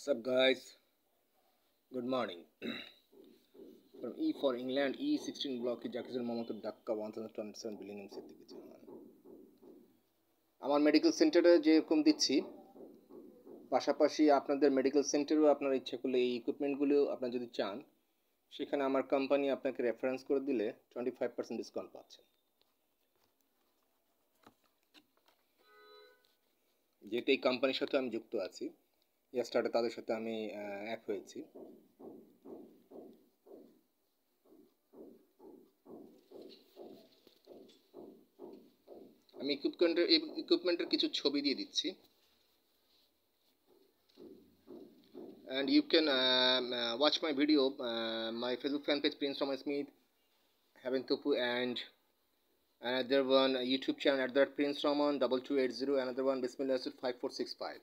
What's up, guys? Good morning. From E for England, E16 block Jakizul Mohammed Dhaka 1027 Billingham থেকে German. আমার medical সেন্টারে যেরকম দিচ্ছি, পাশাপাশি আপনাদের মেডিকেল সেন্টারেও আপনার ইচ্ছা করলে এই ইকুইপমেন্টগুলো আপনারা যদি চান, সেখানে আমার কোম্পানি আপনাকে রেফারেন্স করে দিলে 25% ডিসকাউন্ট পাচ্ছেন। যেহেতু এই কোম্পানির সাথে আমি যুক্ত আছি, ইয়েস্টারডে তাদের সাথে আমি এক হয়েছি। আমি ইকুইপমেন্টের কিছু ছবি দিয়ে দিচ্ছি, and you can watch my video, my Facebook fan page Prince Thomas Smith, Heaven Tupu, and another one YouTube channel @ Prince Roman 2280, another one Bismillah 5465.